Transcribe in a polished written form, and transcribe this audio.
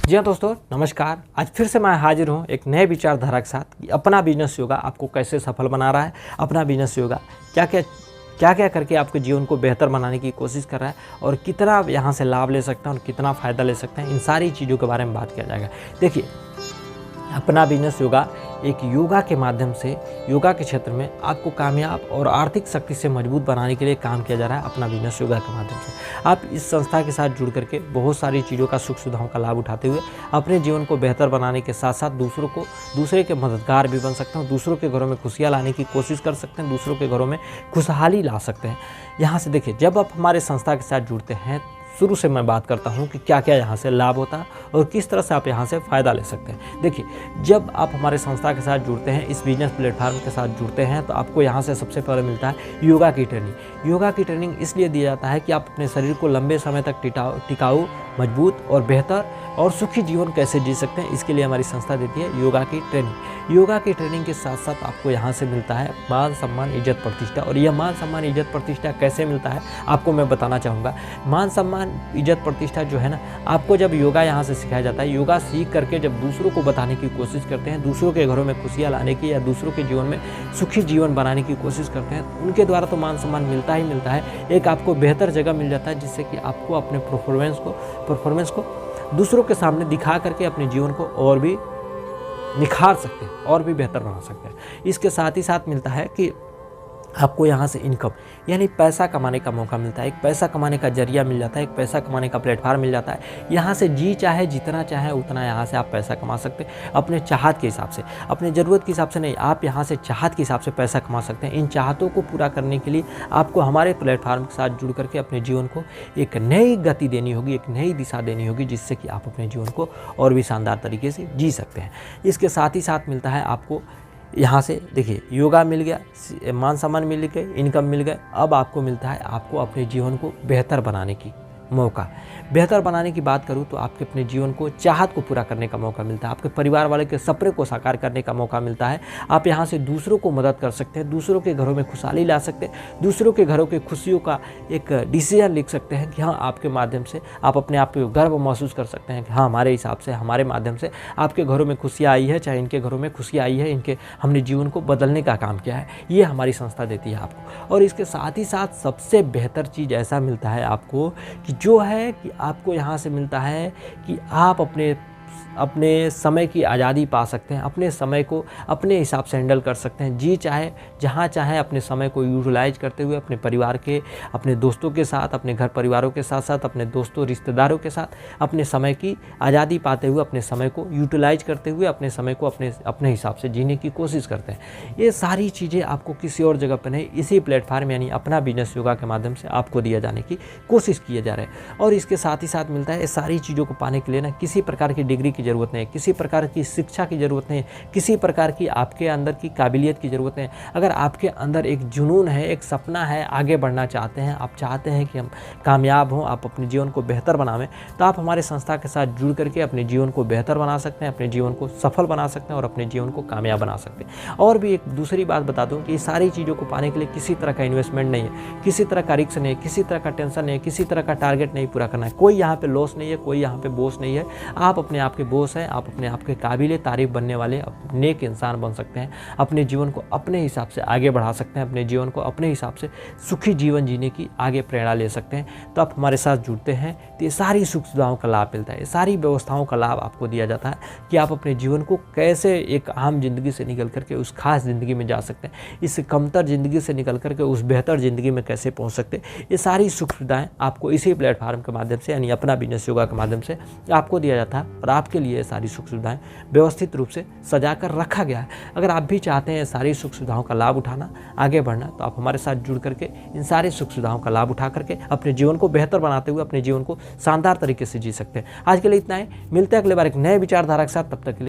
जी हाँ दोस्तों, नमस्कार। आज फिर से मैं हाजिर हूँ एक नए विचारधारा के साथ कि अपना बिजनेस योगा आपको कैसे सफल बना रहा है। अपना बिजनेस योगा क्या क्या करके आपके जीवन को बेहतर बनाने की कोशिश कर रहा है और कितना आप यहाँ से लाभ ले सकते हैं और कितना फ़ायदा ले सकते हैं, इन सारी चीज़ों के बारे में बात किया जाएगा। देखिए, अपना बिजनेस योगा एक योगा के माध्यम से योगा के क्षेत्र में आपको कामयाब और आर्थिक शक्ति से मजबूत बनाने के लिए काम किया जा रहा है। अपना बिजनेस योगा के माध्यम से आप इस संस्था के साथ जुड़ करके बहुत सारी चीज़ों का सुख सुविधाओं का लाभ उठाते हुए अपने जीवन को बेहतर बनाने के साथ साथ दूसरे के मददगार भी बन सकते हैं। दूसरों के घरों में खुशियाँ लाने की कोशिश कर सकते हैं, दूसरों के घरों में खुशहाली ला सकते हैं। यहाँ से देखिए, जब आप हमारे संस्था के साथ जुड़ते हैं, शुरू से मैं बात करता हूँ कि क्या क्या यहाँ से लाभ होता है और किस तरह से आप यहाँ से फ़ायदा ले सकते हैं। देखिए, जब आप हमारे संस्था के साथ जुड़ते हैं, इस बिजनेस प्लेटफार्म के साथ जुड़ते हैं, तो आपको यहाँ से सबसे पहले मिलता है योगा की ट्रेनिंग। योगा की ट्रेनिंग इसलिए दी जाता है कि आप अपने शरीर को लंबे समय तक टिकाऊ, मजबूत और बेहतर और सुखी जीवन कैसे जी सकते हैं, इसके लिए हमारी संस्था देती है योगा की ट्रेनिंग। योगा की ट्रेनिंग के साथ साथ आपको यहाँ से मिलता है मान सम्मान, इज्जत, प्रतिष्ठा। और यह मान सम्मान, इज्जत, प्रतिष्ठा कैसे मिलता है आपको मैं बताना चाहूँगा। मान सम्मान, इज्जत, प्रतिष्ठा जो है ना, आपको जब योगा यहाँ से सिखाया जाता है, योगा सीख करके जब दूसरों को बताने की कोशिश करते हैं, दूसरों के घरों में खुशियाँ लाने की या दूसरों के जीवन में सुखी जीवन बनाने की कोशिश करते हैं, उनके द्वारा तो मान सम्मान मिलता ही मिलता है। एक आपको बेहतर जगह मिल जाता है जिससे कि आपको अपने परफॉर्मेंस को दूसरों के सामने दिखा करके अपने जीवन को और भी निखार सकते हैं और भी बेहतर बना सकते हैं। इसके साथ ही साथ मिलता है कि आपको यहाँ से इनकम यानी पैसा कमाने का मौका मिलता है। एक पैसा कमाने का जरिया मिल जाता है, एक पैसा कमाने का प्लेटफार्म मिल जाता है। यहाँ से जी चाहे जितना चाहे उतना यहाँ से आप पैसा कमा सकते हैं, अपने चाहत के हिसाब से, अपने ज़रूरत के हिसाब से नहीं। आप यहाँ से चाहत के हिसाब से पैसा कमा सकते हैं। इन चाहतों को पूरा करने के लिए आपको हमारे प्लेटफार्म के साथ जुड़ करके अपने जीवन को एक नई गति देनी होगी, एक नई दिशा देनी होगी, जिससे कि आप अपने जीवन को और भी शानदार तरीके से जी सकते हैं। इसके साथ ही साथ मिलता है आपको यहाँ से, देखिए, योगा मिल गया, मान सम्मान मिल गए, इनकम मिल गए। अब आपको मिलता है आपको अपने जीवन को बेहतर बनाने की मौका। बेहतर बनाने की बात करूँ तो आपके अपने जीवन को, चाहत को पूरा करने का मौका मिलता है। आपके परिवार वाले के सपने को साकार करने का मौका मिलता है। आप यहाँ से दूसरों को मदद कर सकते हैं, दूसरों के घरों में खुशहाली ला सकते हैं, दूसरों के घरों की खुशियों का एक डिसीजन लिख सकते हैं कि हाँ, आपके माध्यम से आप अपने आप को गर्व महसूस कर सकते हैं कि हाँ, हमारे हिसाब से, हमारे माध्यम से आपके घरों में खुशियाँ आई है, चाहे इनके घरों में खुशियाँ आई है, हमने जीवन को बदलने का काम किया है। ये हमारी संस्था देती है आपको। और इसके साथ ही साथ सबसे बेहतर चीज़ ऐसा मिलता है आपको कि जो है कि आपको यहाँ से मिलता है कि आप अपने समय की आज़ादी पा सकते हैं, अपने समय को अपने हिसाब से हैंडल कर सकते हैं। जी चाहे जहाँ चाहे अपने समय को यूटिलाइज करते हुए अपने परिवार के, अपने दोस्तों के साथ, अपने घर परिवारों के साथ साथ अपने दोस्तों रिश्तेदारों के साथ अपने समय की आज़ादी पाते हुए, अपने समय को यूटिलाइज करते हुए अपने समय को अपने हिसाब से जीने की कोशिश करते हैं। ये सारी चीज़ें आपको किसी और जगह पर नहीं, इसी प्लेटफार्म यानी अपना बिजनेस योगा के माध्यम से आपको दिया जाने की कोशिश किए जा रहे हैं। और इसके साथ ही साथ मिलता है, ये सारी चीज़ों को पाने के लिए ना किसी प्रकार की डिग्री की ज़रूरत नहीं है, किसी प्रकार की शिक्षा की ज़रूरत नहीं है, किसी प्रकार की आपके अंदर की काबिलियत की ज़रूरत नहीं है। अगर आपके अंदर एक जुनून है, एक सपना है, आगे बढ़ना चाहते हैं, आप चाहते हैं कि हम कामयाब हों, आप अपने जीवन को बेहतर बनावें, तो आप हमारे संस्था के साथ जुड़ करके अपने जीवन को बेहतर बना सकते हैं, अपने जीवन को सफल बना सकते हैं और अपने जीवन को कामयाब बना सकते हैं। और भी एक दूसरी बात बता दूँ कि ये सारी चीज़ों को पाने के लिए किसी तरह का इन्वेस्टमेंट नहीं है, किसी तरह का रिस्क नहीं है, किसी तरह का टेंशन नहीं है, किसी तरह का टारगेट नहीं पूरा करना है। कोई यहाँ पे लॉस नहीं है, कोई यहाँ पे बॉस नहीं है। आप अपने आप के बॉस हैं, आप अपने आप के काबिल तारीफ बनने वाले नेक इंसान बन सकते हैं। अपने जीवन को अपने हिसाब से आगे बढ़ा सकते हैं, अपने जीवन को अपने हिसाब से सुखी जीवन जीने की आगे प्रेरणा ले सकते हैं। तो आप हमारे साथ जुड़ते हैं तो ये सारी सुख सुविधाओं का लाभ मिलता है, ये सारी व्यवस्थाओं का लाभ आपको दिया जाता है कि आप अपने जीवन को कैसे एक आम जिंदगी से निकल करके उस खास ज़िंदगी में जा सकते हैं, इस कमतर ज़िंदगी से निकल करके उस बेहतर ज़िंदगी में कैसे पहुँच सकते हैं। ये सारी सुख सुविधाएँ आपको इसी प्लेटफार्म के माध्यम से यानी अपना बिजनेस योगा के माध्यम से आपको दिया जाता है। और आपके लिए सारी सुख सुविधाएं व्यवस्थित रूप से सजा कर रखा गया है। अगर आप भी चाहते हैं सारी सुख सुविधाओं का लाभ उठाना, आगे बढ़ना, तो आप हमारे साथ जुड़ करके इन सारी सुख सुविधाओं का लाभ उठा करके अपने जीवन को बेहतर बनाते हुए अपने जीवन को शानदार तरीके से जी सकते हैं। आज के लिए इतना ही, मिलते हैं अगले बार एक नए विचारधारा के साथ। तब तक के लिए